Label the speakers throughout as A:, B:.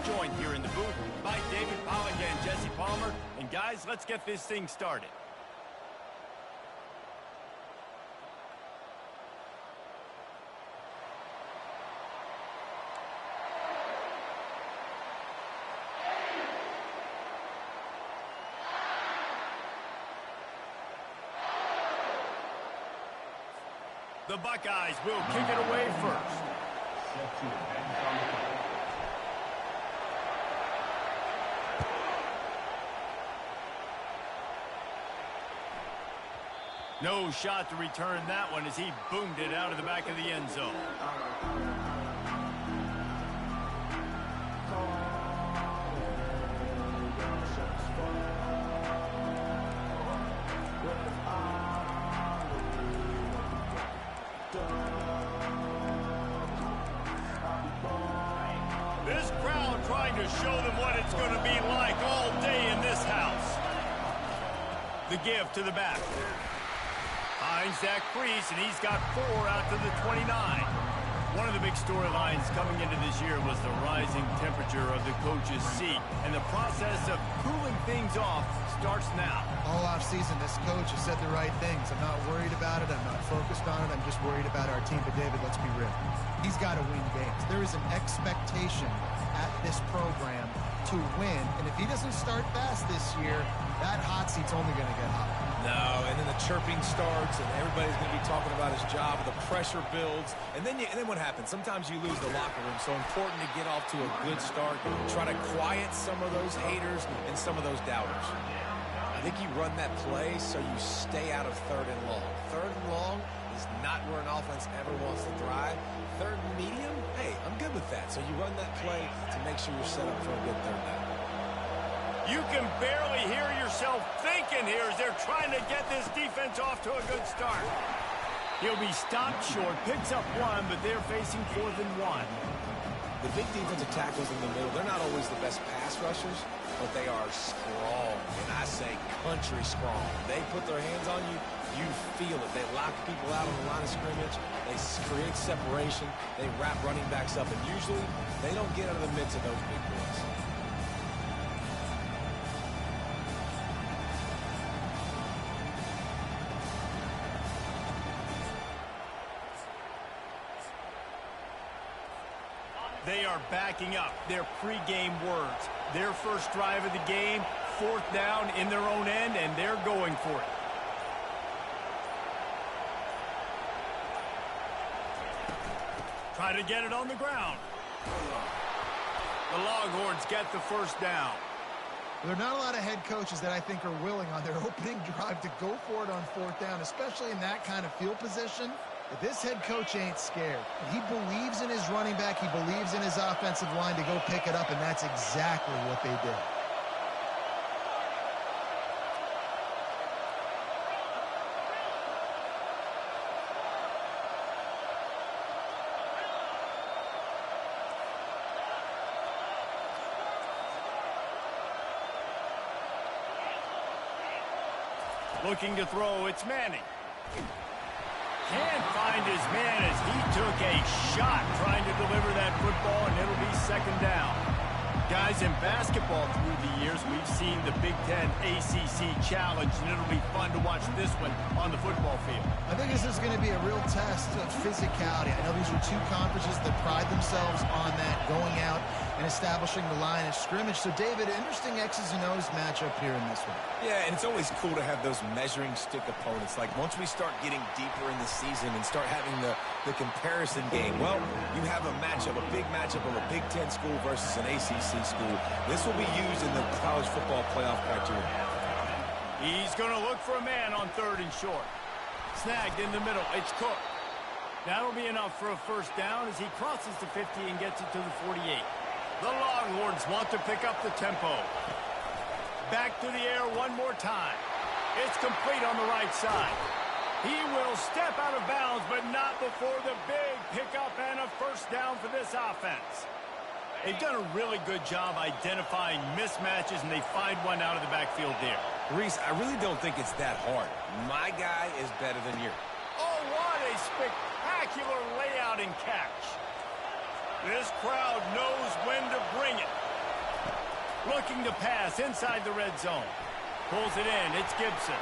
A: joined here in the booth by David Pollack and Jesse Palmer. And guys, let's get this thing started. The Buckeyes will kick it away first. No shot to return that one as he boomed it out of the back of the end zone. This crowd trying to show them what it's going to be like all day in this house. The give to the back. Finds that crease, and he's got 4 out to the 29. One of the big storylines coming into this year was the rising temperature of the coach's seat, and the process of cooling things off starts now.
B: All offseason, this coach has said the right things. I'm not worried about it. I'm not focused on it. I'm just worried about our team. But, David, let's be real. He's got to win games. There is an expectation at this program to win, and if he doesn't start fast this year, that hot seat's only going to get hot.
C: No, and then the chirping starts, and everybody's going to be talking about his job. The pressure builds, and then what happens? Sometimes you lose the locker room. So important to get off to a good start. Try to quiet some of those haters and some of those doubters. I think you run that play so you stay out of 3rd and long. 3rd and long is not where an offense ever wants to thrive. 3rd and medium, hey, I'm good with that. So you run that play to make sure you're set up for a good 3rd down.
A: You can barely hear yourself thinking here as they're trying to get this defense off to a good start. He'll be stopped short, picks up 1, but they're facing 4th and 1.
C: The big defensive tackles in the middle, they're not always the best pass rushers, but they are strong, and I say country strong. They put their hands on you, you feel it. They lock people out on the line of scrimmage. They create separation. They wrap running backs up, and usually they don't get out of the midst of those big boys.
A: They are backing up their pregame words. Their first drive of the game, 4th down in their own end, and they're going for it. Try to get it on the ground. The Longhorns get the first down.
B: There are not a lot of head coaches that I think are willing on their opening drive to go for it on 4th down, especially in that kind of field position. But this head coach ain't scared. He believes in his running back. He believes in his offensive line to go pick it up, and that's exactly what they did.
A: Looking to throw, it's Manning. Can't find his man as he took a shot trying to deliver that football, and it'll be 2nd down. Guys, in basketball through the years, we've seen the Big Ten ACC Challenge, and it'll be fun to watch this one on the football field.
B: I think this is going to be a real test of physicality. I know these are 2 conferences that pride themselves on that, going out and establishing the line of scrimmage. So, David, interesting X's and O's matchup here in this one.
C: Yeah, and it's always cool to have those measuring stick opponents. Like, once we start getting deeper in the season and start having the comparison game, well, you have a matchup, a big matchup of a Big Ten school versus an ACC school. This will be used in the college football playoff criteria.
A: He's going to look for a man on 3rd and short. Snagged in the middle. It's Cook. That'll be enough for a first down as he crosses the 50 and gets it to the 48. The Longhorns want to pick up the tempo. Back to the air one more time. It's complete on the right side. He will step out of bounds, but not before the big pickup and a first down for this offense. They've done a really good job identifying mismatches, and they find one out of the backfield there.
C: Reese, I really don't think it's that hard. My guy is better than yours.
A: Oh, what a spectacular layout and catch. This crowd knows when to bring it. Looking to pass inside the red zone. Pulls it in. It's Gibson.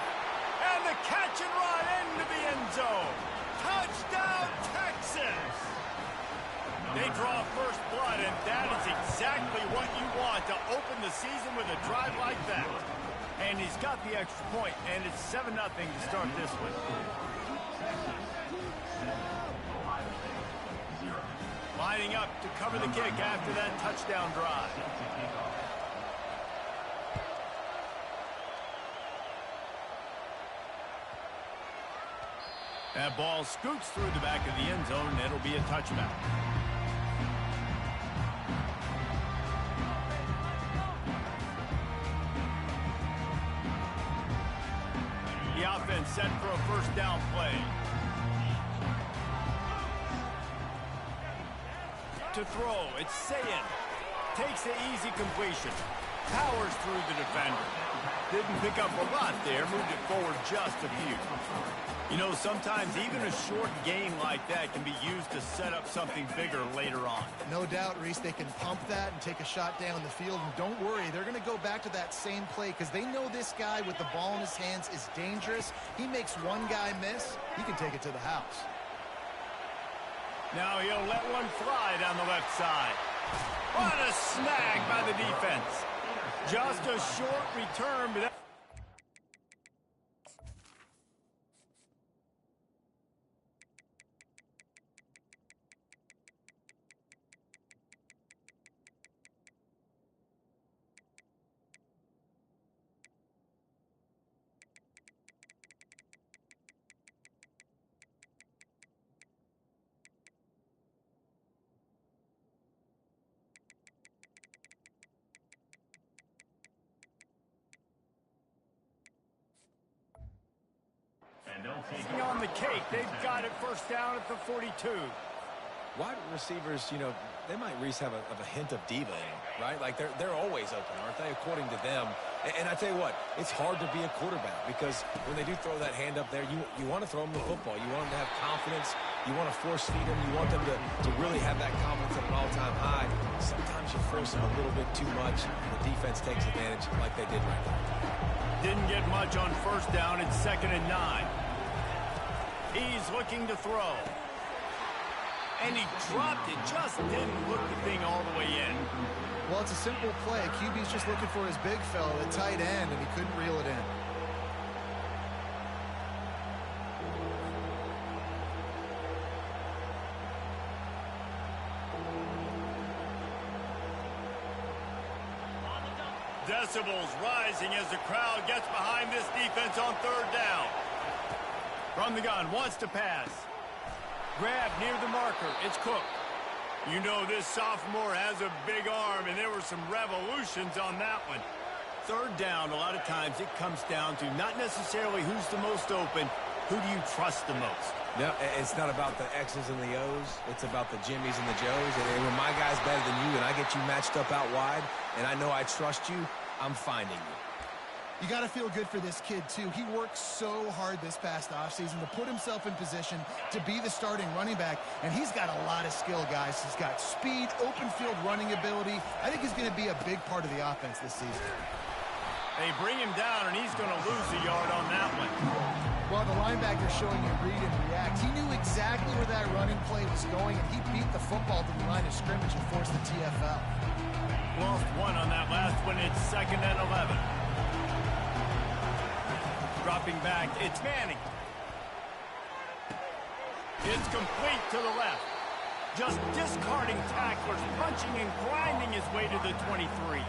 A: And the catch and run into the end zone. Touchdown, Texas! They draw first blood, and that is exactly what you want to open the season with a drive like that. And he's got the extra point, and it's 7-0 to start this one. Lining up to cover the kick after that touchdown drive. That ball scoots through the back of the end zone, and it'll be a touchback. The offense set for a first down play. To throw, it's Ncaa. Takes the easy completion. Powers through the defender. Didn't pick up a lot there, moved it forward just a few. You know, sometimes even a short game like that can be used to set up something bigger later on.
B: No doubt, Reese, they can pump that and take a shot down the field. And don't worry, they're going to go back to that same play because they know this guy with the ball in his hands is dangerous. He makes one guy miss, he can take it to the house.
A: Now he'll let one fly down the left side. What a snag by the defense. Just a short return, but on the cake. They've got it first down at the 42.
C: Wide receivers, you know, they might, Reese, have a hint of diva in them, right? Like, they're always open, aren't they, according to them? And I tell you what, it's hard to be a quarterback because when they do throw that hand up there, you want to throw them the football. You want them to have confidence. You want to force feed them. You want them to really have that confidence at an all-time high. Sometimes you force them a little bit too much. The defense takes advantage like they did right there.
A: Didn't get much on first down. It's 2nd and 9. He's looking to throw. And he dropped it. Just didn't hook the thing all the way in.
B: Well, it's a simple play. QB's just looking for his big fella, the tight end, and he couldn't reel it in.
A: Decibels rising as the crowd gets behind this defense on 3rd down. From the gun, wants to pass. Grab near the marker. It's Cook. You know this sophomore has a big arm, and there were some revolutions on that one. 3rd down, a lot of times it comes down to not necessarily who's the most open, who do you trust the most?
C: No, it's not about the X's and the O's. It's about the Jimmies and the Joes. And when my guy's better than you and I get you matched up out wide and I know I trust you, I'm finding you.
B: You got to feel good for this kid, too. He worked so hard this past offseason to put himself in position to be the starting running back, and he's got a lot of skill, guys. He's got speed, open field running ability. I think he's going to be a big part of the offense this season.
A: They bring him down, and he's going to lose a yard on that one.
B: Well, the linebacker's showing you read and react. He knew exactly where that running play was going, and he beat the football to the line of scrimmage and forced the TFL.
A: Lost one on that last one. It's 2nd and 11. Dropping back, it's Manning. It's complete to the left. Just discarding tacklers, punching and grinding his way to the 23.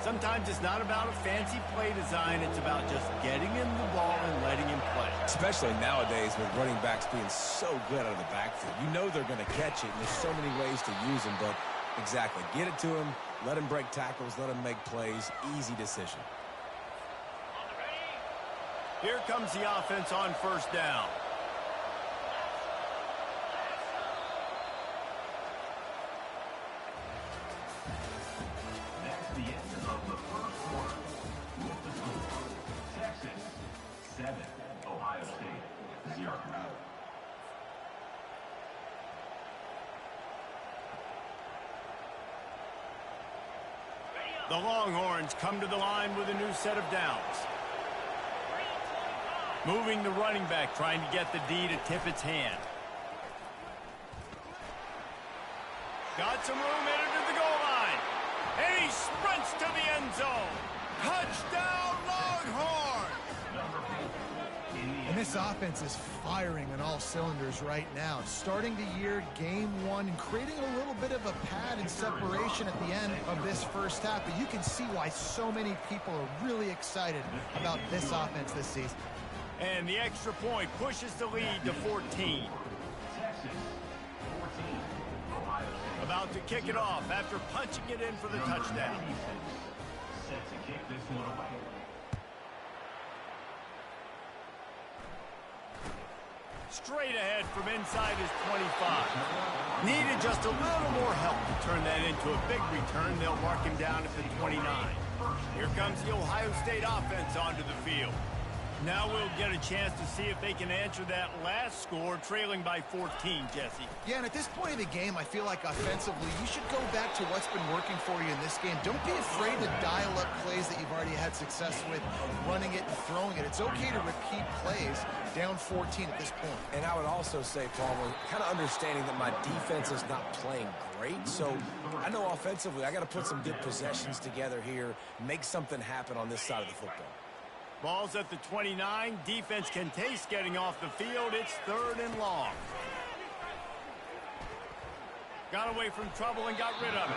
A: Sometimes it's not about a fancy play design. It's about just getting him the ball and letting him play.
C: Especially nowadays with running backs being so good out of the backfield. You know they're going to catch it, and there's so many ways to use them, but exactly. Get it to him, let him break tackles, let him make plays. Easy decision.
A: Here comes the offense on 1st down.
D: That's the end of the 1st quarter. With the score, Texas 7, Ohio State 0.
A: The Longhorns come to the line with a new set of downs. Moving the running back, trying to get the D to tip its hand. Got some room, headed to the goal line. And he sprints to the end zone. Touchdown, Longhorns!
B: And this offense is firing on all cylinders right now. Starting the year, game one, and creating a little bit of a pad and separation at the end of this first half. But you can see why so many people are really excited about this offense this season.
A: And the extra point pushes the lead to 14.
D: Texas 14. Ohio State.
A: About to kick it off after punching it in for the touchdown.
D: Set to kick this one away.
A: Straight ahead from inside his 25. Needed just a little more help to turn that into a big return. They'll mark him down at the 29. Here comes the Ohio State offense onto the field. Now we'll get a chance to see if they can answer that last score, trailing by 14, Jesse.
B: Yeah, and at this point in the game, I feel like offensively, you should go back to what's been working for you in this game. Don't be afraid to dial up plays that you've already had success with, running it and throwing it. It's okay to repeat plays down 14 at this point.
C: And I would also say, Paul, we're kind of understanding that my defense is not playing great. So I know offensively, I got to put some good possessions together here, make something happen on this side of the football.
A: Ball's at the 29. Defense can taste getting off the field. It's 3rd and long. Got away from trouble and got rid of it.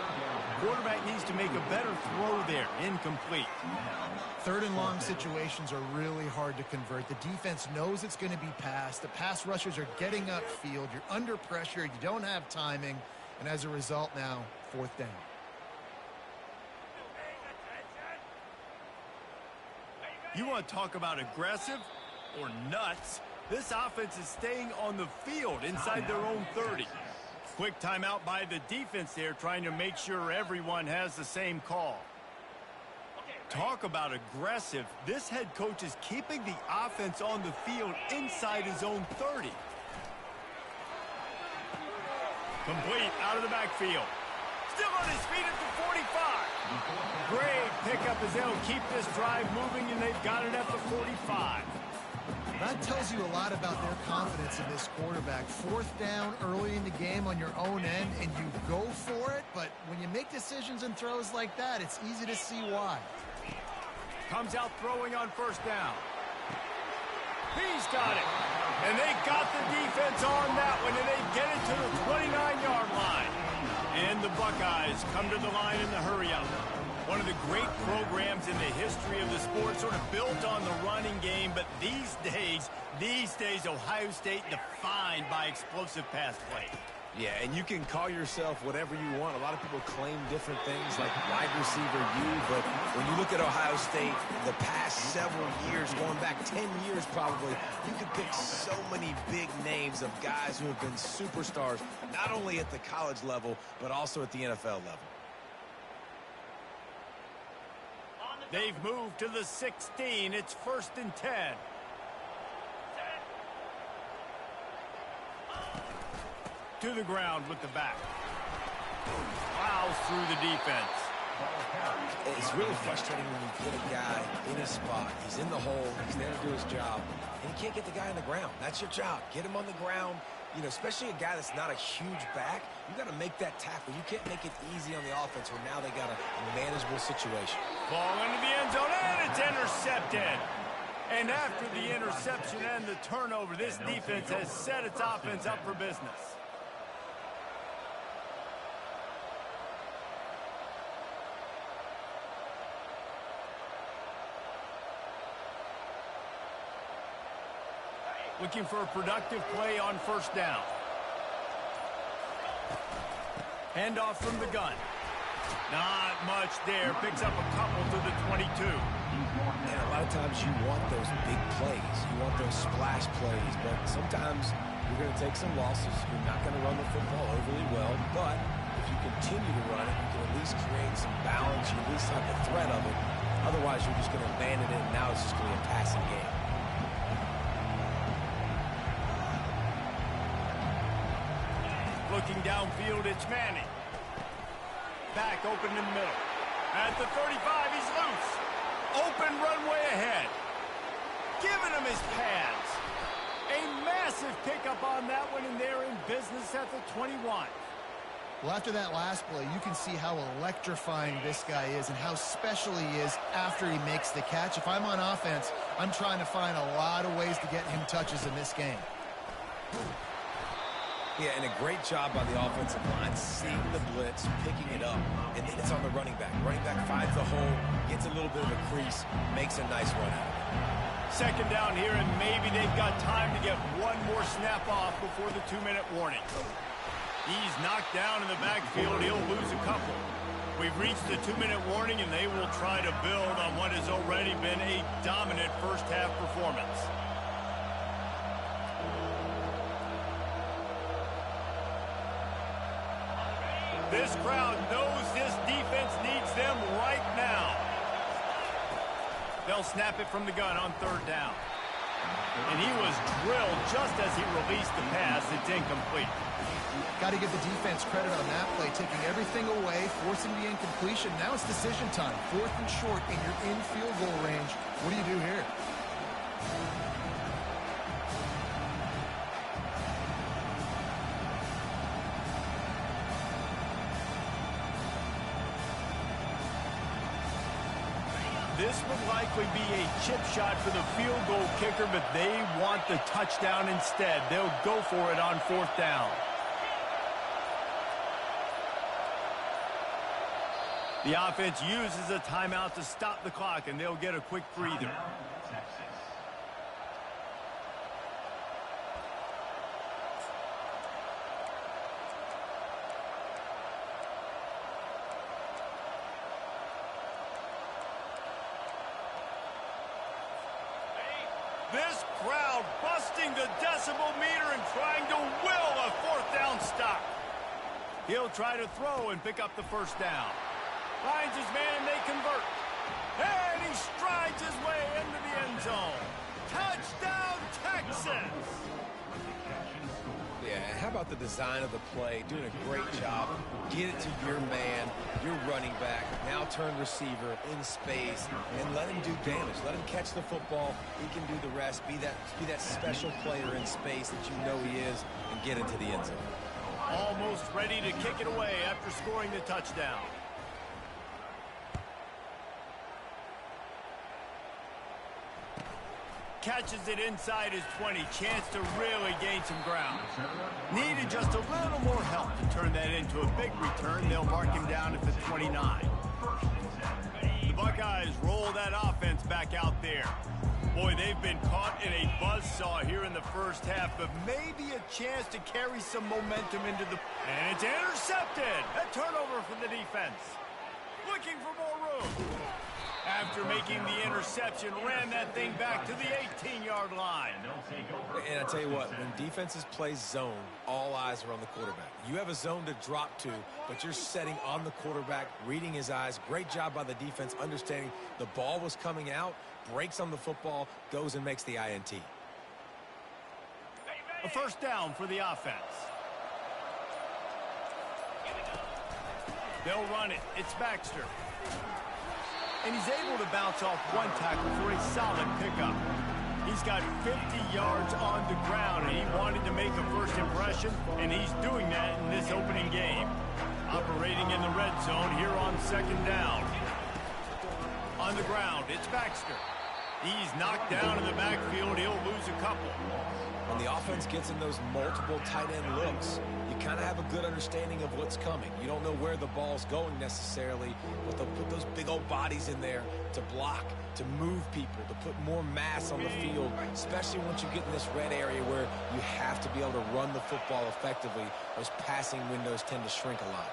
A: Quarterback needs to make a better throw there. Incomplete.
B: 3rd and long situations are really hard to convert. The defense knows it's going to be passed. The pass rushers are getting upfield. You're under pressure. You don't have timing. And as a result now, 4th down.
A: You want to talk about aggressive or nuts? This offense is staying on the field inside their own 30. Quick timeout by the defense there, trying to make sure everyone has the same call. Talk about aggressive. This head coach is keeping the offense on the field inside his own 30. Complete out of the backfield. Still on his feet at the 45. Great pickup as they'll keep this drive moving, and they've got it at the 45.
B: That tells you a lot about their confidence in this quarterback. 4th down early in the game on your own end, and you go for it, but when you make decisions and throws like that, it's easy to see why.
A: Comes out throwing on 1st down. He's got it. And they got the defense on that one, and they get it to the 29-yard line. And the Buckeyes come to the line in the hurry-up. One of the great programs in the history of the sport, sort of built on the running game, but these days, Ohio State defined by explosive pass play.
C: Yeah, and you can call yourself whatever you want. A lot of people claim different things like wide receiver U, but when you look at Ohio State, the past several years, going back 10 years probably, you could pick so many big names of guys who have been superstars, not only at the college level, but also at the NFL level.
A: They've moved to the 16. It's 1st and 10. To the ground with the back. Plows through the defense.
C: It's really frustrating when you get a guy in his spot. He's in the hole. He's there to do his job. And you can't get the guy on the ground. That's your job. Get him on the ground. You know, especially a guy that's not a huge back. You got to make that tackle. You can't make it easy on the offense where now they got a manageable situation.
A: Ball into the end zone, and it's intercepted. And after the interception and the turnover, this defense has set its offense up for business. Looking for a productive play on 1st down. Handoff from the gun. Not much there. Picks up a couple to the 22.
C: And a lot of times you want those big plays. You want those splash plays. But sometimes you're going to take some losses. You're not going to run the football overly well. But if you continue to run it, you can at least create some balance. You at least have the threat of it. Otherwise, you're just going to abandon it, and now it's just going to be a passing game.
A: Looking downfield, it's Manning. Back open in the middle. At the 35, he's loose. Open runway ahead. Giving him his pads. A massive pickup on that one, and they're in business at the 21.
B: Well, after that last play, you can see how electrifying this guy is and how special he is after he makes the catch. If I'm on offense, I'm trying to find a lot of ways to get him touches in this game.
C: Yeah, and a great job by the offensive line, seeing the blitz, picking it up, and then it's on the running back. Running back finds the hole, gets a little bit of a crease, makes a nice run out of it.
A: Second down here, and maybe they've got time to get one more snap off before the 2-minute warning. He's knocked down in the backfield. He'll lose a couple. We've reached the 2-minute warning, and they will try to build on what has already been a dominant first-half performance. This crowd knows this defense needs them right now. They'll snap it from the gun on third down. And he was drilled just as he released the pass. It's incomplete.
B: Got to give the defense credit on that play, taking everything away, forcing the incompletion. Now it's decision time. 4th and short, and you're in field goal range. What do you do here?
A: This would likely be a chip shot for the field goal kicker, but they want the touchdown instead. They'll go for it on 4th down. The offense uses a timeout to stop the clock, and they'll get a quick breather. This crowd busting the decibel meter and trying to will a 4th down stop. He'll try to throw and pick up the first down. Finds his man, and they convert. And he strides his way into the end zone. Touchdown, Texas!
C: Yeah, how about the design of the play? Doing a great job. Get it to your man, your running back, now turn receiver in space, and let him do damage. Let him catch the football. He can do the rest. Be that special player in space that you know he is, and get into the end zone.
A: Almost ready to kick it away after scoring the touchdown. Catches it inside his 20. Chance to really gain some ground. Needed just a little more help to turn that into a big return. They'll mark him down at the 29. The Buckeyes roll that offense back out there. Boy, they've been caught in a buzzsaw here in the first half, but maybe a chance to carry some momentum into the... And it's intercepted! A turnover for the defense. Looking for more room. After making the interception, ran that thing back to the 18-yard line.
C: And I tell you what, when defenses play zone, all eyes are on the quarterback. You have a zone to drop to, but you're setting on the quarterback, reading his eyes. Great job by the defense, understanding the ball was coming out, breaks on the football, goes and makes the INT.
A: A first down for the offense. They'll run it. It's Baxter. And he's able to bounce off one tackle for a solid pickup. He's got 50 yards on the ground, and he wanted to make a first impression, and he's doing that in this opening game. Operating in the red zone here on second down. On the ground, it's Baxter. He's knocked down in the backfield. He'll lose a couple.
C: When the offense gets in those multiple tight end looks, you kind of have a good understanding of what's coming. You don't know where the ball's going necessarily, but they'll put those big old bodies in there to block, to move people, to put more mass on the field, especially once you get in this red area where you have to be able to run the football effectively. Those passing windows tend to shrink a lot.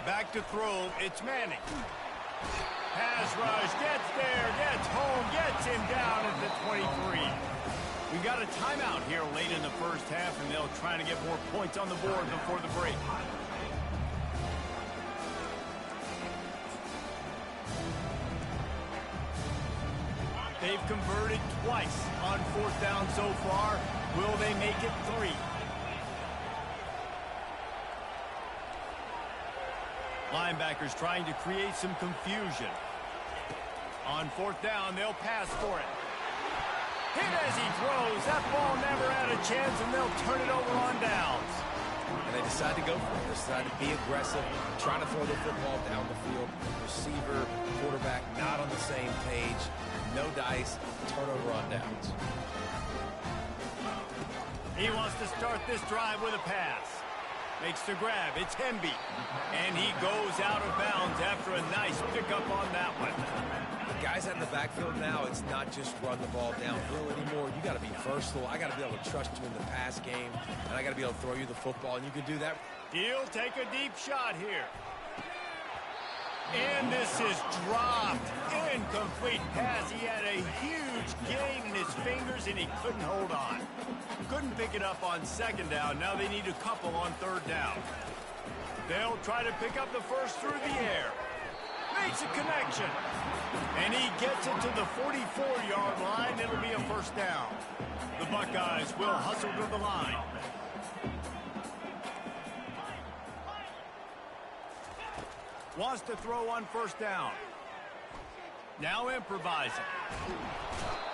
A: Back to throw, it's Manning. Pass rush, gets there, gets home, gets him down at the 23. We got a timeout here late in the first half, and they'll try to get more points on the board before the break. They've converted twice on 4th down so far. Will they make it 3? Linebackers trying to create some confusion. On 4th down, they'll pass for it. Hit as he throws. That ball never had a chance, and they'll turn it over on downs.
C: And they decide to go for it. They decide to be aggressive, trying to throw the football down the field. Receiver, quarterback, not on the same page. No dice, turnover on downs.
A: He wants to start this drive with a pass. Makes the grab. It's Hemby. And he goes out of bounds after a nice pickup on that one.
C: Guys out in the backfield now, it's not just run the ball downhill anymore. You got to be versatile. I got to be able to trust you in the pass game, and I got to be able to throw you the football, and you can do that.
A: He'll take a deep shot here. And this is dropped. Incomplete pass. He had a huge gain in his fingers, and he couldn't hold on. Couldn't pick it up on 2nd down. Now they need a couple on 3rd down. They'll try to pick up the first through the air. Makes a connection. And he gets it to the 44-yard line. It'll be a 1st down. The Buckeyes will hustle to the line. Wants to throw on 1st down. Now improvising.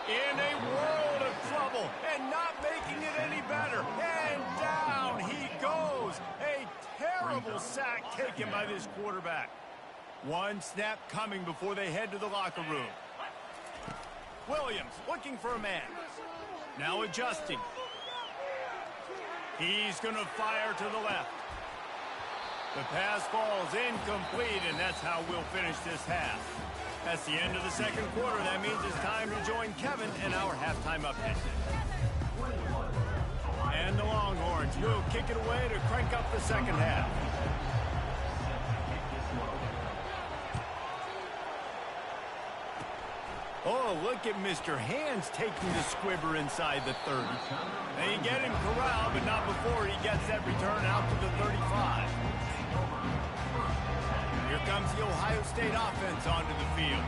A: In a world of trouble and not making it any better. And down he goes. A terrible sack taken by this quarterback. One snap coming before they head to the locker room. Williams looking for a man. Now adjusting. He's going to fire to the left. The pass falls incomplete, and that's how we'll finish this half. That's the end of the 2nd quarter. That means it's time to join Kevin in our halftime update. And the Longhorns will kick it away to crank up the 2nd half. Oh, look at Mr. Hands taking the squibber inside the 30. They get him corralled, but not before he gets that return out to the 35. Here comes the Ohio State offense onto the field.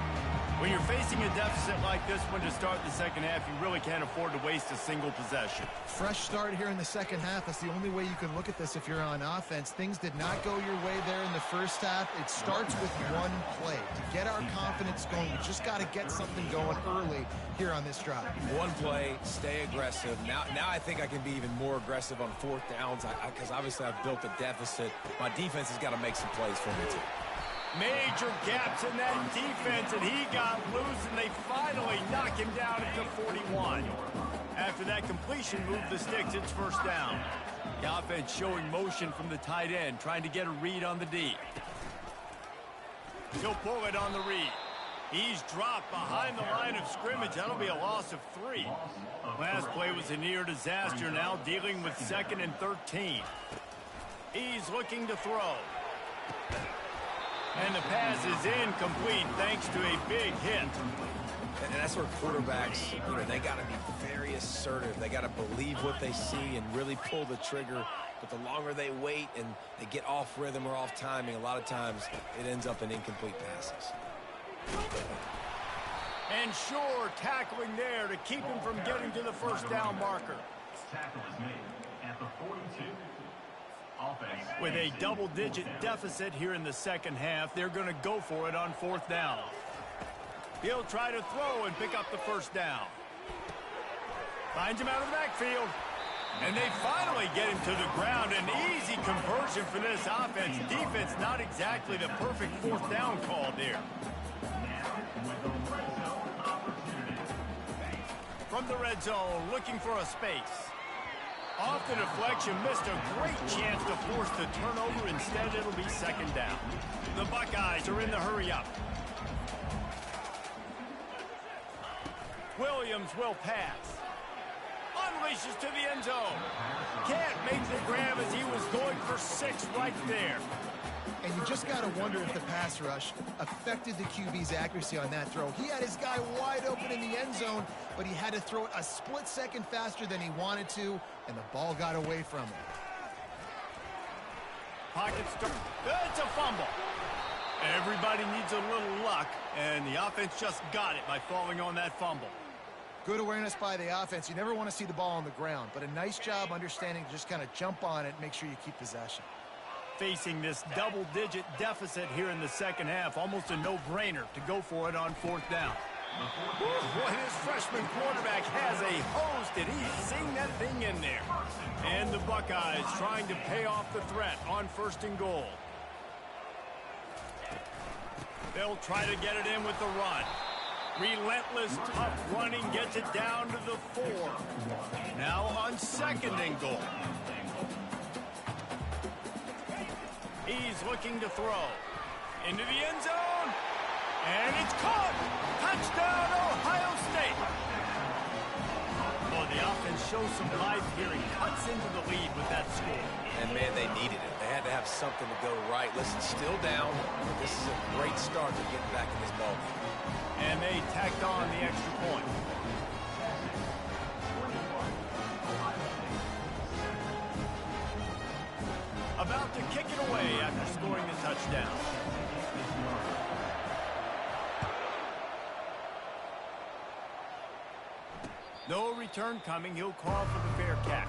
A: When you're facing a deficit like this one to start the 2nd half, you really can't afford to waste a single possession.
B: Fresh start here in the 2nd half. That's the only way you can look at this if you're on offense. Things did not go your way there in the 1st half. It starts with one play. To get our confidence going, we just got to get something going early here on this drive.
C: One play, stay aggressive. Now I think I can be even more aggressive on 4th downs because obviously I've built a deficit. My defense has got to make some plays for me too.
A: Major gaps in that defense, and he got loose, and they finally knock him down at the 41. After that completion, move the sticks, it's 1st down. The offense showing motion from the tight end, trying to get a read on the D. He'll pull it on the read. He's dropped behind the line of scrimmage. That'll be a loss of 3. Last play was a near disaster, now dealing with 2nd and 13. He's looking to throw. And the pass is incomplete thanks to a big hit.
C: And that's where quarterbacks, they got to be very assertive. They got to believe what they see and really pull the trigger. But the longer they wait and they get off rhythm or off timing, a lot of times it ends up in incomplete passes.
A: And sure, tackling there to keep him from getting to the 1st down marker.
D: Tackle is made at the 42.
A: With a double-digit deficit here in the 2nd half, they're going to go for it on 4th down. He'll try to throw and pick up the 1st down. Finds him out of the backfield. And they finally get him to the ground. An easy conversion for this offense. Defense not exactly the perfect 4th down call there. From the red zone, looking for a space. Off the deflection, missed a great chance to force the turnover. Instead, it'll be 2nd down. The Buckeyes are in the hurry-up. Williams will pass. Unleashes to the end zone. Can't make the grab as he was going for 6 right there.
B: And you just got to wonder if the pass rush affected the QB's accuracy on that throw. He had his guy wide open in the end zone, but he had to throw it a split second faster than he wanted to, and the ball got away from him.
A: Pocket start. It's a fumble. Everybody needs a little luck, and the offense just got it by falling on that fumble.
B: Good awareness by the offense. You never want to see the ball on the ground, but a nice job understanding to just kind of jump on it and make sure you keep possession.
A: Facing this double-digit deficit here in the second half, almost a no-brainer to go for it on 4th down. Boy, this freshman quarterback has a host, and he's seeing that thing in there. And the Buckeyes trying to pay off the threat on 1st and goal. They'll try to get it in with the run. Relentless, tough running gets it down to the 4. Now on 2nd and goal. He's looking to throw. Into the end zone. And it's caught. Touchdown, Ohio State. Well, the offense shows some life here and cuts into the lead with that score.
C: And, man, they needed it. They had to have something to go right. Listen, still down, but this is a great start to getting back in this ballgame.
A: And they tacked on the extra point. About to kick it away after scoring the touchdown. No return coming. He'll call for the fair catch.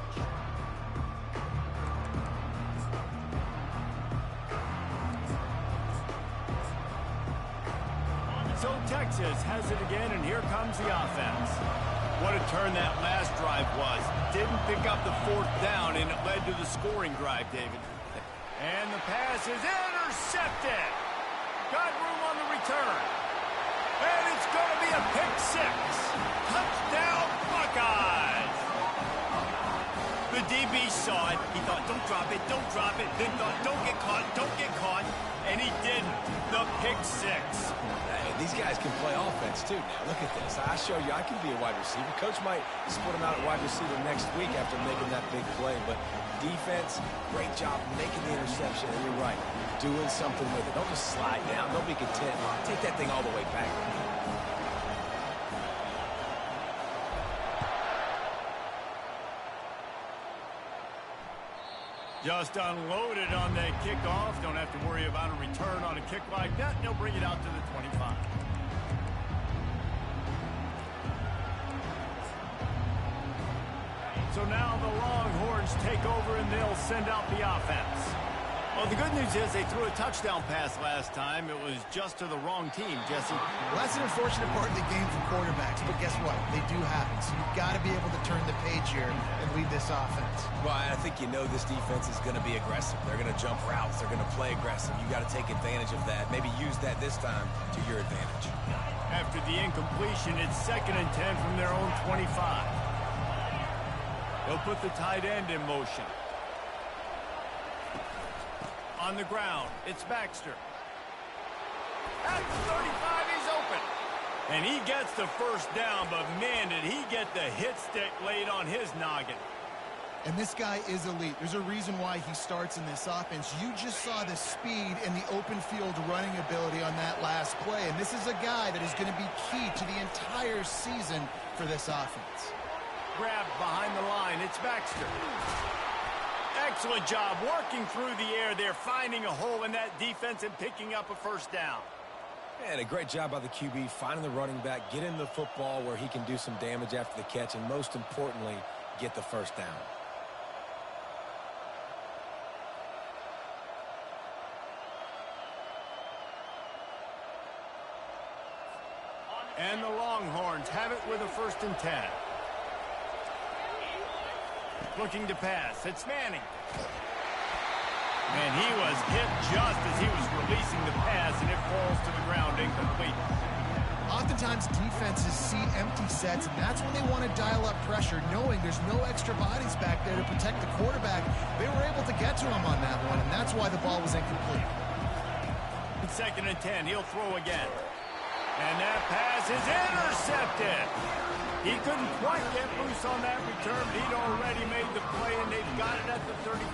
A: So Texas has it again, and here comes the offense. What a turn that last drive was. Didn't pick up the 4th down, and it led to the scoring drive, David. And the pass is intercepted. Got room on the return. And it's going to be a pick 6. Touchdown, Buckeyes. The DB saw it. He thought, don't drop it, don't drop it. Then thought, don't get caught, don't get caught. And he didn't. The pick 6.
C: These guys can play offense, too. Now, look at this. I show you I can be a wide receiver. Coach might split him out at wide receiver next week after making that big play. But defense, great job making the interception. And you're right, doing something with it. Don't just slide down. Don't be content. Take that thing all the way back.
A: Just unloaded on that kickoff. Don't have to worry about a return on a kick like that. They'll bring it out to the 25. So now the Longhorns take over and they'll send out the offense. Well, the good news is they threw a touchdown pass last time. It was just to the wrong team, Jesse.
B: Well, that's an unfortunate part of the game for quarterbacks, but guess what? They do happen. So you've got to be able to turn the page here and lead this offense.
C: Well, I think you know this defense is going to be aggressive. They're going to jump routes. They're going to play aggressive. You've got to take advantage of that. Maybe use that this time to your advantage.
A: After the incompletion, it's 2nd and 10 from their own 25. They'll put the tight end in motion. On the ground, it's Baxter. At the 35, he's open. And he gets the 1st down, but man, did he get the hit stick laid on his noggin.
B: And this guy is elite. There's a reason why he starts in this offense. You just saw the speed and the open field running ability on that last play. And this is a guy that is going to be key to the entire season for this offense.
A: Grabbed behind the line, it's Baxter. Excellent job working through the air there, finding a hole in that defense and picking up a 1st down.
C: And a great job by the QB, finding the running back, getting the football where he can do some damage after the catch, and most importantly, get the 1st down.
A: And the Longhorns have it with a 1st and 10. Looking to pass. It's Manning. And he was hit just as he was releasing the pass, and it falls to the ground incomplete.
B: Oftentimes, defenses see empty sets, and that's when they want to dial up pressure, knowing there's no extra bodies back there to protect the quarterback. They were able to get to him on that one, and that's why the ball was incomplete.
A: 2nd and 10. He'll throw again. And that pass is intercepted. He couldn't quite get loose on that return, but he'd already made the play, and they've got it at the 35.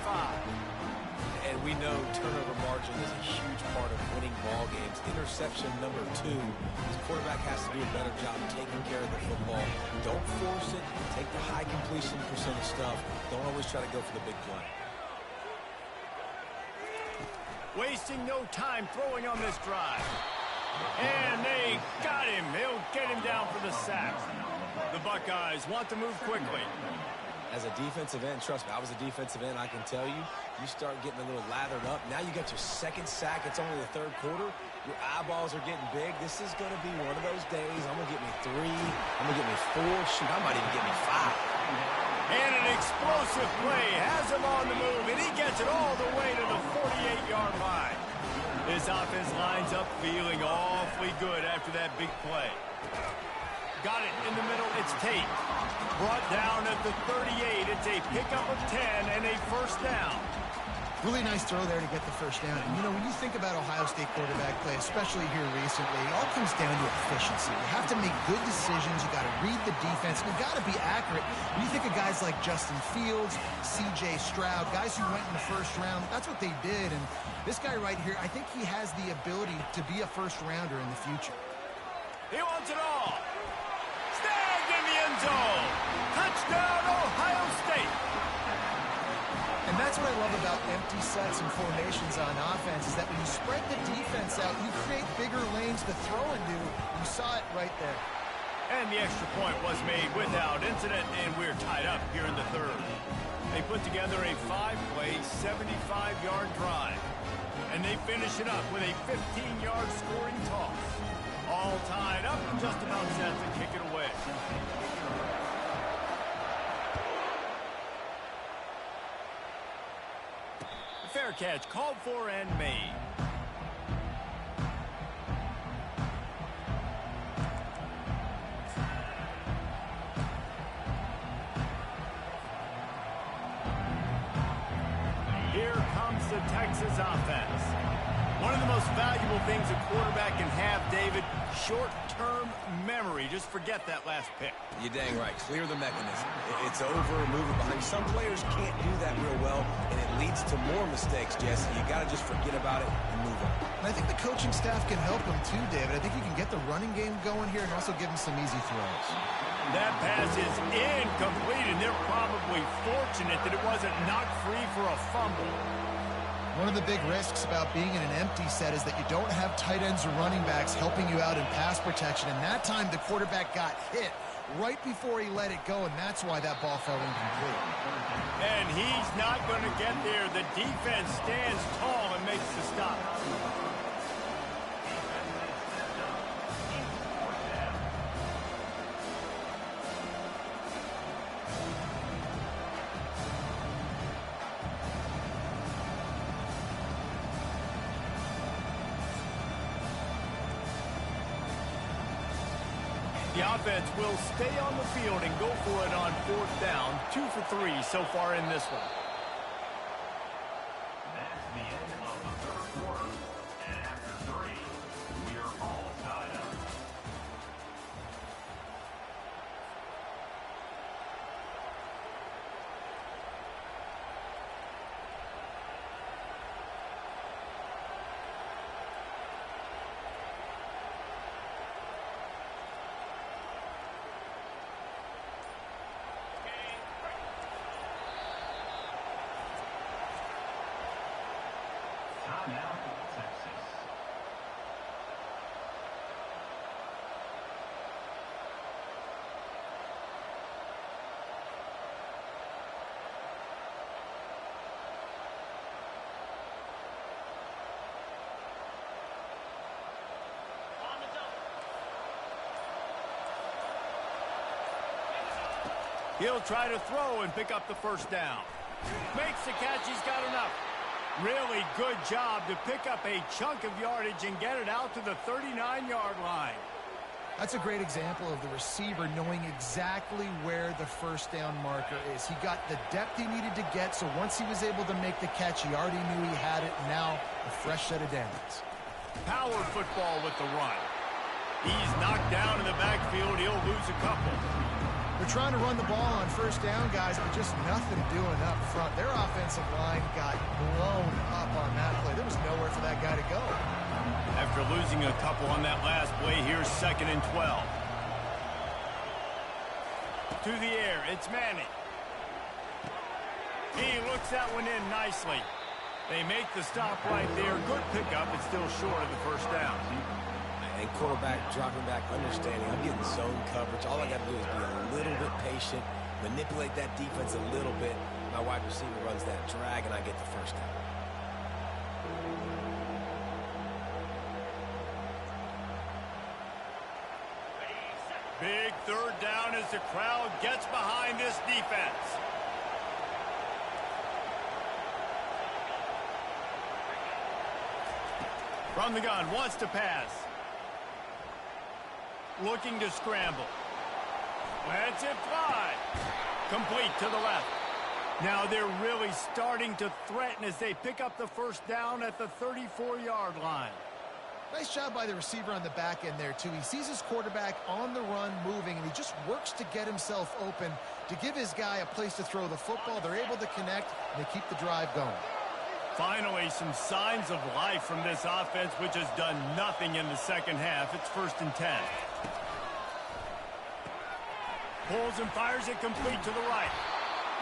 C: And we know turnover margin is a huge part of winning ball games. Interception number 2. The quarterback has to do a better job taking care of the football. Don't force it. Take the high completion percentage stuff. Don't always try to go for the big play.
A: wasting no time throwing on this drive. And they got him. They'll get him down for the sack. The Buckeyes want to move quickly.
C: As a defensive end, trust me, I was a defensive end, I can tell you, you start getting a little lathered up. Now you got your second sack. It's only the third quarter. Your eyeballs are getting big. This is going to be one of those days. I'm going to get me 3. I'm going to get me 4. Shoot, I might even get me 5.
A: And an explosive play has him on the move, and he gets it all the way to the 48-yard line. This offense lines up feeling awfully good after that big play. Got it in the middle. It's Tate. Brought down at the 38. It's a pickup of 10 and a first down.
B: Really nice throw there to get the first down. And, you know, when you think about Ohio State quarterback play, especially here recently, it all comes down to efficiency. You have to make good decisions. You got to read the defense. You got to be accurate. When you think of guys like Justin Fields, C.J. Stroud, guys who went in the first round, that's what they did. And this guy right here, I think he has the ability to be a first-rounder in the future.
A: He wants it all. Snagged in the end zone. Touchdown, Ohio State.
B: And that's what I love about empty sets and formations on offense, is that when you spread the defense out, you create bigger lanes to throw into. You saw it right there.
A: And the extra point was made without incident, and we're tied up here in the third. They put together a 5-play, 75-yard drive. And they finish it up with a 15-yard scoring toss. All tied up and just about set to kick it away. Fair catch called for and made. Here comes the Texas offense. One of the most valuable things a quarterback can have, David, short-term memory. Just forget that last pick.
C: You're dang right. Clear the mechanism. It's over, move it behind. Some players can't do that real well, and it leads to more mistakes, Jesse. You got to just forget about it and move on.
B: And I think the coaching staff can help him too, David. I think he can get the running game going here and also give him some easy throws.
A: That pass is incomplete, and they're probably fortunate that it wasn't knocked free for a fumble.
B: One of the big risks about being in an empty set is that you don't have tight ends or running backs helping you out in pass protection. And that time the quarterback got hit right before he let it go, and that's why that ball fell incomplete.
A: And he's not going to get there. The defense stands tall and makes the stop. The offense will stay on the field and go for it on fourth down. 2 for 3 so far in this one.
D: That's the end of the third quarter. And after 3, we are all tied up. Timeout, Texas.
A: He'll try to throw and pick up the first down. Makes the catch. He's got enough. Really good job to pick up a chunk of yardage and get it out to the 39-yard line.
B: That's a great example of the receiver knowing exactly where the first down marker is. He got the depth he needed to get, so once he was able to make the catch, he already knew he had it. Now, a fresh set of downs.
A: Power football with the run. He's knocked down in the backfield. He'll lose a couple.
B: They're trying to run the ball on first down, guys, but just nothing doing up front. Their offensive line got blown up on that play. There was nowhere for that guy to go.
A: After losing a couple on that last play, here's 2nd and 12. To the air, it's Manning. He looks that one in nicely. They make the stop right there. Good pickup. It's still short of the first down.
C: And quarterback dropping back, understanding I'm getting zone coverage. All I got to do is be a little bit patient, manipulate that defense a little bit. My wide receiver runs that drag, and I get the first down.
A: Big third down as the crowd gets behind this defense. From the gun, wants to pass. Looking to scramble. Lets it fly. Complete to the left. Now they're really starting to threaten as they pick up the first down at the 34-yard line.
B: Nice job by the receiver on the back end there, too. He sees his quarterback on the run moving, and he just works to get himself open to give his guy a place to throw the football. They're able to connect, and they keep the drive going.
A: Finally, some signs of life from this offense, which has done nothing in the second half. It's 1st and 10. Pulls and fires it complete to the right.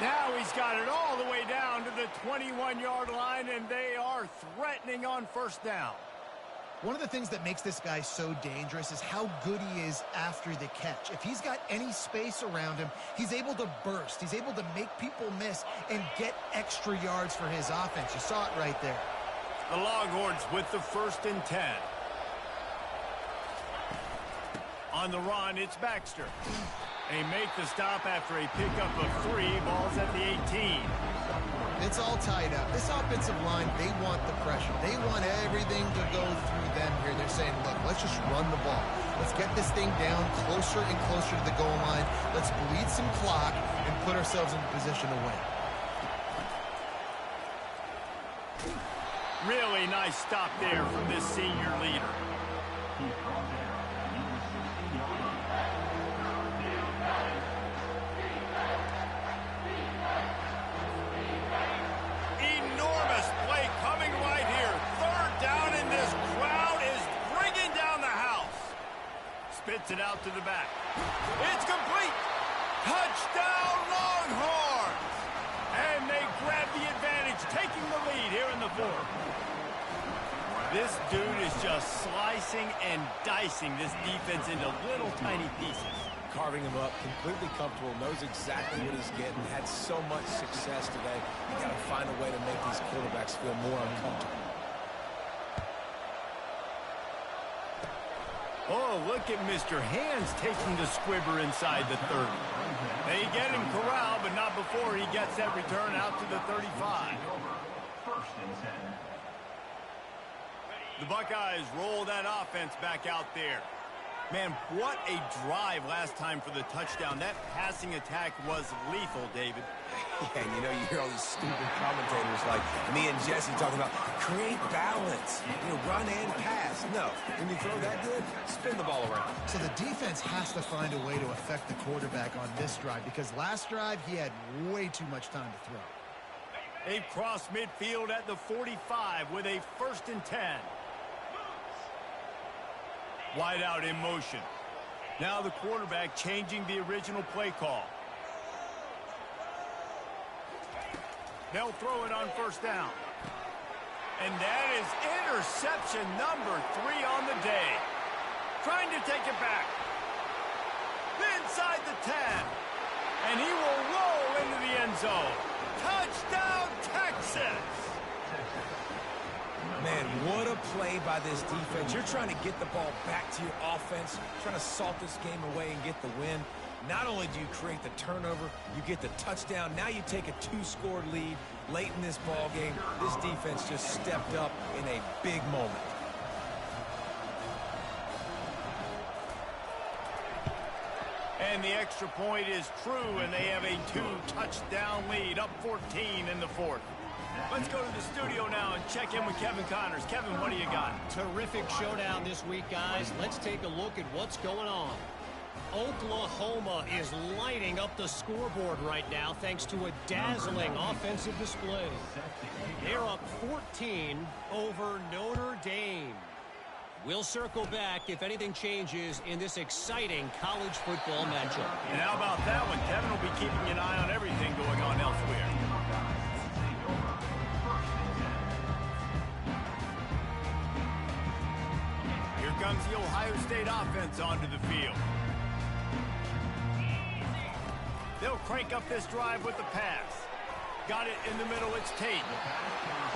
A: Now he's got it all the way down to the 21-yard line, and they are threatening on first down.
B: One of the things that makes this guy so dangerous is how good he is after the catch. If he's got any space around him, he's able to burst. He's able to make people miss and get extra yards for his offense. You saw it right there.
A: The Longhorns with the 1st and 10. On the run, it's Baxter. They make the stop after a pickup of 3. Ball's at the 18.
B: It's all tied up. This offensive line, they want the pressure. They want everything to go through them here. They're saying, look, let's just run the ball. Let's get this thing down closer and closer to the goal line. Let's bleed some clock and put ourselves in a position to win.
A: Really nice stop there from this senior leader. Enormous play coming right here. 3rd down, and this crowd is bringing down the house. Spits it out to the back. It's complete. Touchdown, Longhorns. And they grab the advantage, taking the lead here in the 4th. This dude is just slicing and dicing this defense into little tiny pieces.
C: Carving him up, completely comfortable, knows exactly what he's getting, had so much success today. You got to find a way to make these quarterbacks feel more uncomfortable.
A: Oh, look at Mr. Hands taking the squibber inside the 30. They get him corralled, but not before he gets that return out to the 35.
D: 1st and 10.
A: The Buckeyes roll that offense back out there. Man, what a drive last time for the touchdown. That passing attack was lethal, David.
C: Yeah, and you know, you hear all these stupid commentators like me and Jesse talking about create balance, run and pass. No, when you throw that good, spin the ball around.
B: So the defense has to find a way to affect the quarterback on this drive, because last drive he had way too much time to throw.
A: They've crossed midfield at the 45 with a 1st and 10. Wide out in motion. Now the quarterback changing the original play call. They'll throw it on first down. And that is interception number 3 on the day. Trying to take it back. Inside the 10. And he will roll into the end zone. Touchdown, Texas!
C: Man, what a play by this defense. You're trying to get the ball back to your offense, trying to salt this game away and get the win. Not only do you create the turnover, you get the touchdown. Now you take a 2-score lead late in this ball game. This defense just stepped up in a big moment.
A: And the extra point is true, and they have a 2-touchdown lead, up 14 in the 4th. Let's go to the studio now and check in with Kevin Connors. Kevin, what do you got?
E: Terrific showdown this week, guys. Let's take a look at what's going on. Oklahoma is lighting up the scoreboard right now thanks to a dazzling offensive display. They're up 14 over Notre Dame. We'll circle back if anything changes in this exciting college football matchup.
A: And how about that one? Kevin will be keeping an eye on everything going on elsewhere. the Ohio State offense onto the field. They'll crank up this drive with the pass. Got it in the middle, it's Tate.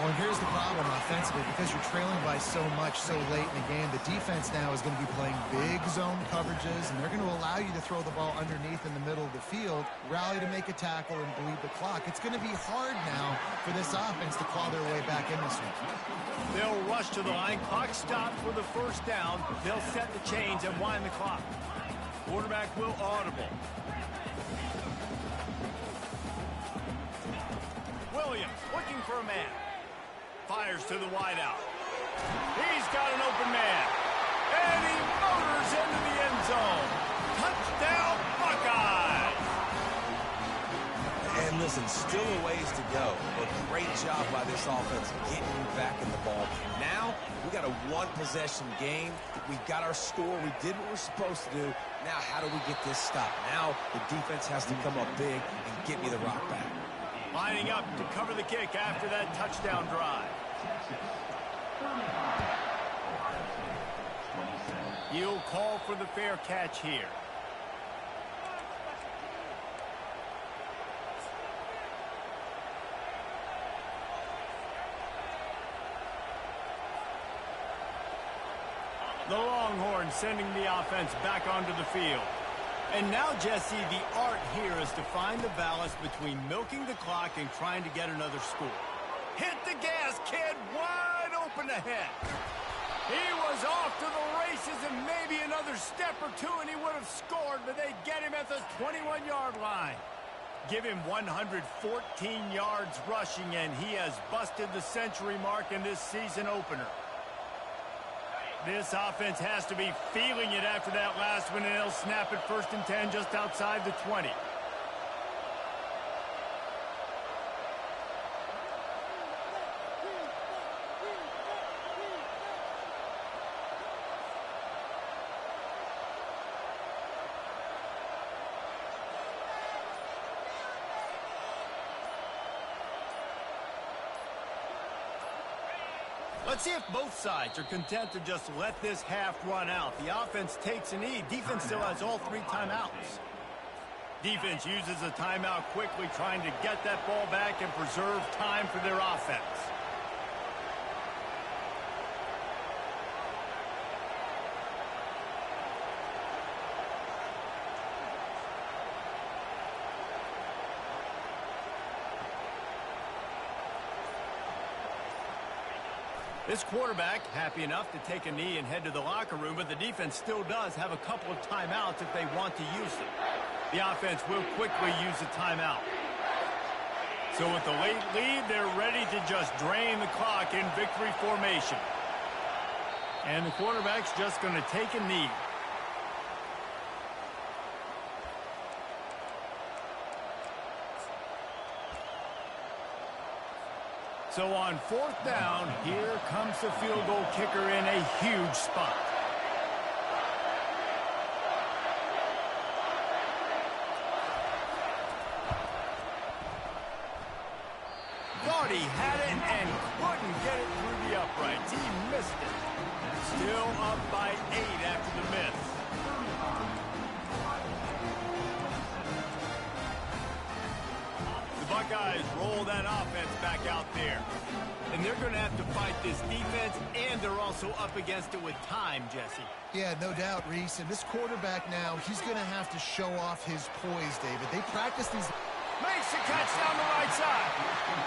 B: Well, and here's the problem offensively. Because you're trailing by so much so late in the game, the defense now is going to be playing big zone coverages, and they're going to allow you to throw the ball underneath in the middle of the field, rally to make a tackle, and bleed the clock. It's going to be hard now for this offense to claw their way back in this one.
A: They'll rush to the line. Clock stops for the first down. They'll set the chains and wind the clock. Quarterback will audible. Williams looking for a man. Fires to the wideout. He's got an open man. And he motors into the end zone. Touchdown, Buckeyes!
C: And listen, still a ways to go, but great job by this offense getting back in the ball. Now, we got a one-possession game. We got our score. We did what we're supposed to do. Now, how do we get this stopped? Now, the defense has to come up big and get me the rock back.
A: Lining up to cover the kick after that touchdown drive. He'll call for the fair catch here. The Longhorns sending the offense back onto the field. And now, Jesse, the art here is to find the balance between milking the clock and trying to get another score. Hit the gas, kid! Wide open ahead. He was off to the races and maybe another step or two and he would have scored, but they get him at the 21-yard line. Give him 114 yards rushing, and he has busted the century mark in this season opener. This offense has to be feeling it after that last one, and they'll snap it 1st and 10 just outside the 20. Let's see if both sides are content to just let this half run out. The offense takes a knee. Defense still has all 3 timeouts. Defense uses a timeout quickly, trying to get that ball back and preserve time for their offense. This quarterback happy enough to take a knee and head to the locker room, but the defense still does have a couple of timeouts if they want to use them. The offense will quickly use a timeout. So with the late lead, they're ready to just drain the clock in victory formation. And the quarterback's just going to take a knee. So on 4th down, here comes the field goal kicker in a huge spot. Thought he had it and couldn't get it through the uprights. He missed it. Still up by 8 after the miss. Buckeyes roll that offense back out there. And they're going to have to fight this defense, and they're also up against it with time, Jesse.
B: Yeah, no doubt, Reese. And this quarterback now, he's going to have to show off his poise, David. They practice these...
A: Makes the catch down the right side.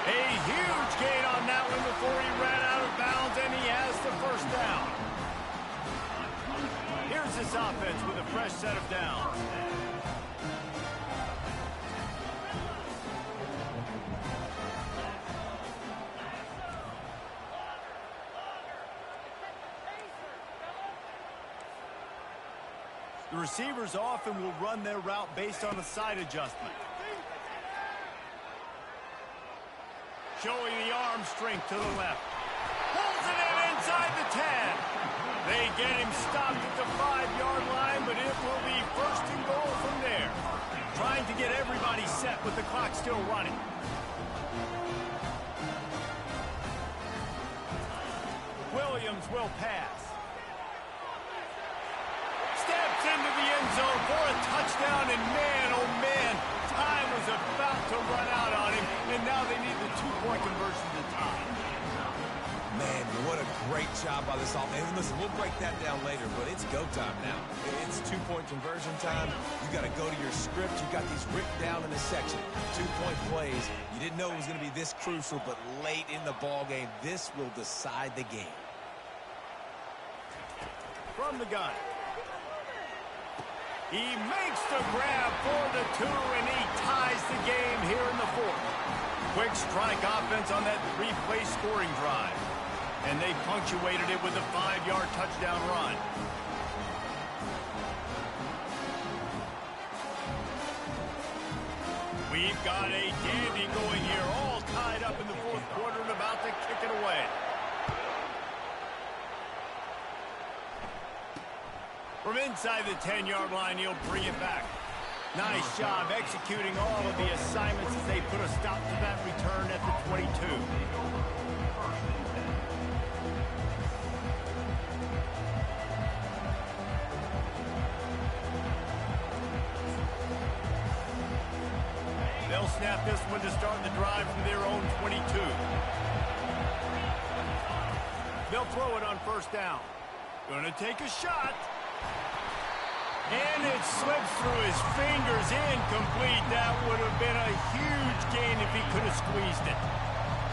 A: A huge gain on that one before he ran out of bounds, and he has the 1st down. Here's this offense with a fresh set of downs. The receivers often will run their route based on a side adjustment. Showing the arm strength to the left. Pulls it in inside the 10. They get him stopped at the 5-yard line, but it will be 1st and goal from there. Trying to get everybody set with the clock still running. Williams will pass. zone for a touchdown, and man, oh man, time was about to run out on him, and now they need the two-point conversion to tie.
C: Man, what a great job by this offense. And listen, we'll break that down later, but it's go time now. It's two-point conversion time. You got to go to your script. You got these written down in the section. Two-point plays. You didn't know it was going to be this crucial, but late in the ball game, this will decide the game.
A: From the gun. He makes the grab for the two, and he ties the game here in the fourth. Quick strike offense on that three-play scoring drive. And they punctuated it with a 5-yard touchdown run. We've got a dandy going here, all tied up in the fourth quarter and about to kick it away. From inside the 10-yard line, he'll bring it back. Nice job executing all of the assignments as they put a stop to that return at the 22. They'll snap this one to start the drive from their own 22. They'll throw it on first down. Gonna take a shot. And it slips through his fingers, incomplete. That would have been a huge gain if he could have squeezed it.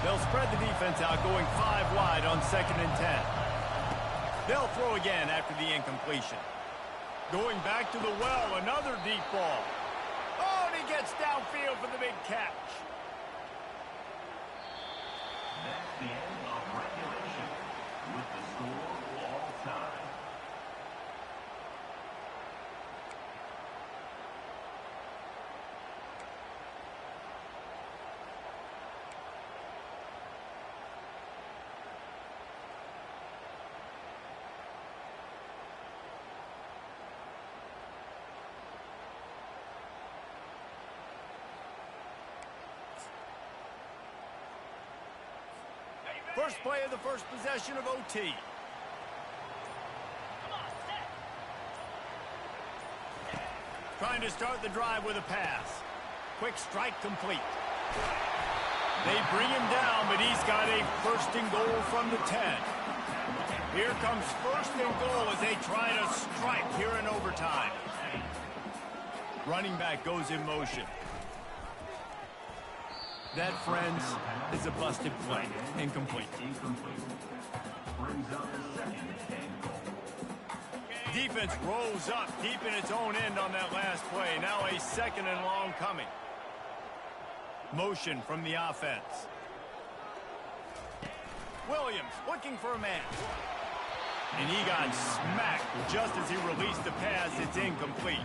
A: They'll spread the defense out, going 5 wide on 2nd and 10. They'll throw again after the incompletion. Going back to the well, another deep ball. Oh, and he gets downfield for the big catch.
D: That's the end of regulation with the score all time.
A: First play of the first possession of OT. Trying to start the drive with a pass. Quick strike complete. They bring him down, but he's got a 1st and goal from the 10. Here comes 1st and goal as they try to strike here in overtime. Running back goes in motion. That, friends, is a busted play. Incomplete.
D: Brings up the 2nd and goal.
A: Defense rolls up deep in its own end on that last play. Now a 2nd and long coming. Motion from the offense. Williams looking for a man. And he got smacked just as he released the pass. It's incomplete.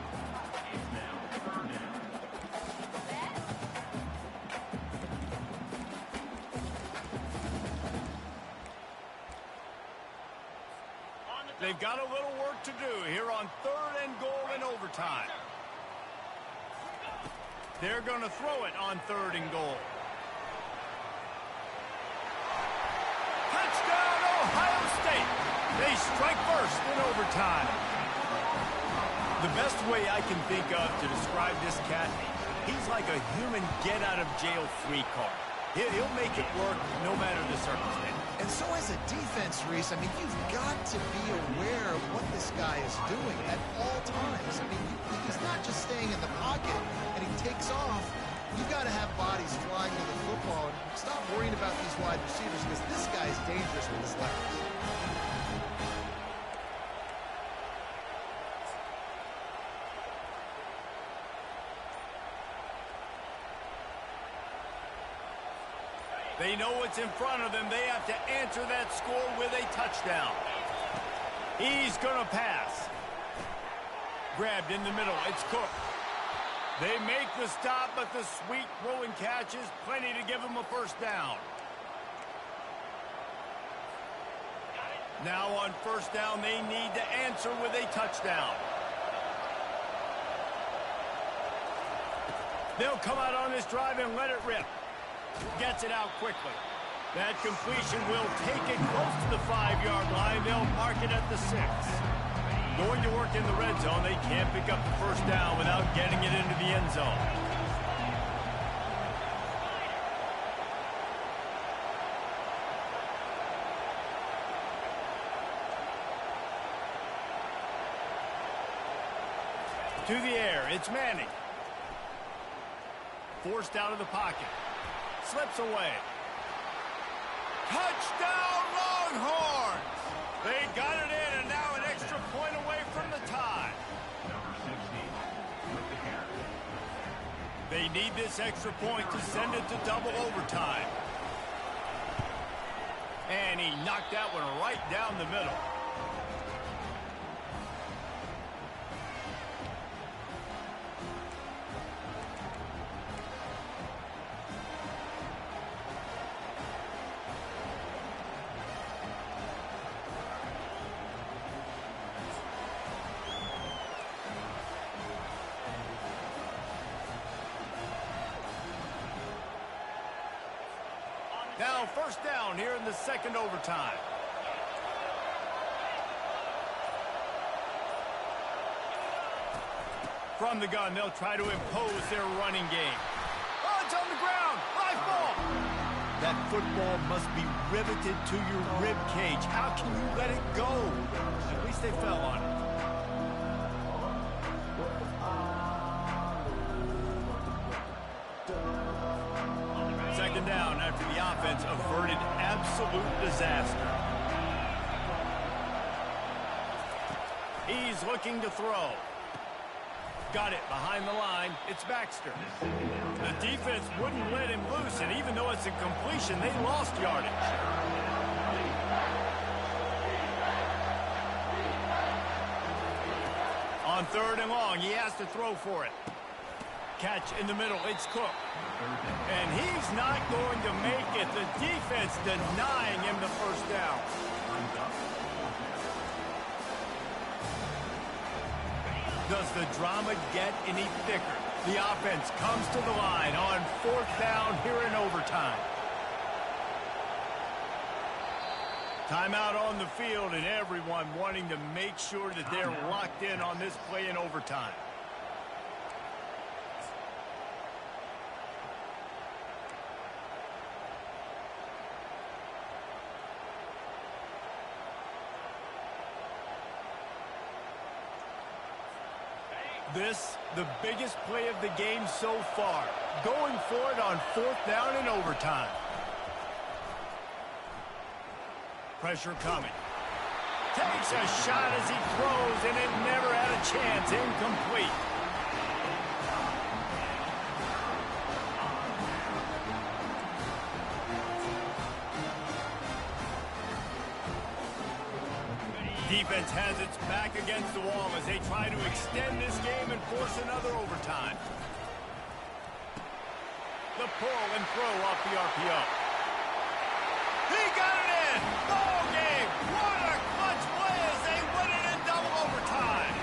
A: They've got a little work to do here on 3rd and goal in overtime. They're going to throw it on 3rd and goal. Touchdown, Ohio State. They strike first in overtime. The best way I can think of to describe this cat, he's like a human get-out-of-jail-free card. He'll make it work no matter the circumstance.
B: And so as a defense, Reese, I mean, you've got to be aware of what this guy is doing at all times. I mean, he's not just staying in the pocket and he takes off. You've got to have bodies flying to the football and stop worrying about these wide receivers because this guy is dangerous with his legs.
A: They know what's in front of them. They have to answer that score with a touchdown. He's going to pass. Grabbed in the middle. It's Cook. They make the stop, but the sweet throw and catch is plenty to give them a 1st down. Now on 1st down, they need to answer with a touchdown. They'll come out on this drive and let it rip. Gets it out quickly. That completion will take it close to the 5-yard line. They'll mark it at the 6. Going to work in the red zone. They can't pick up the first down without getting it into the end zone. To the air, it's Manning. Forced out of the pocket. Slips away. Touchdown, Longhorns! They got it in, and now an extra point away from the tie.
D: Number 60 with the carry.
A: They need this extra point to send it to double overtime. And he knocked that one right down the middle. Now first down here in the second overtime. From the gun, they'll try to impose their running game. Oh, it's on the ground. High ball. That football must be riveted to your rib cage. How can you let it go? At least they fell on it. Second down after the offense averted absolute disaster. He's looking to throw. Got it behind the line. It's Baxter. The defense wouldn't let him loose, and even though it's a completion, they lost yardage. On third and long, he has to throw for it. Catch in the middle. It's Cook. And he's not going to make it. The defense denying him the first down. Does the drama get any thicker? The offense comes to the line on fourth down here in overtime. Timeout on the field, and everyone wanting to make sure that they're locked in on this play in overtime. This, the biggest play of the game so far. Going for it on fourth down in overtime. Pressure coming. Takes a shot as he throws, and it never had a chance. Incomplete. Defense has its back against the wall as they try to extend this game and force another overtime. The pull and throw off the RPO. He got it in! Ball game! What a clutch play as they win it in double overtime!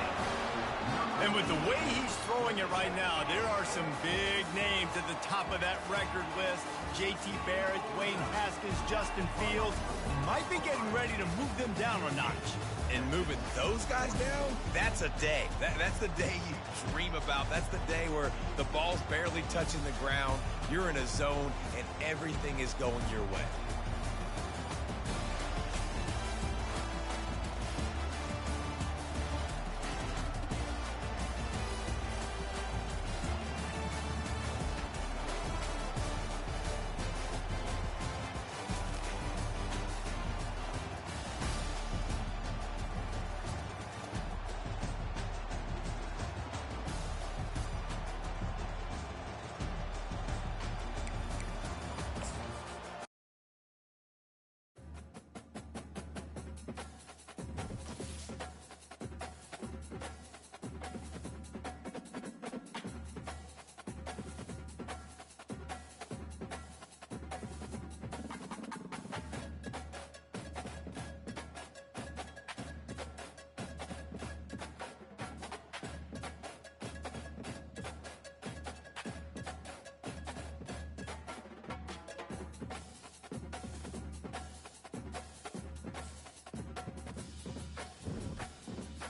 A: And with the way he's throwing it right now, there are some big names at the top of that record list. J.T. Barrett, Dwayne Haskins, Justin Fields might be getting ready to move them down a notch.
C: And moving those guys down, that's a day. That's the day you dream about. That's the day where the ball's barely touching the ground, you're in a zone, and everything is going your way.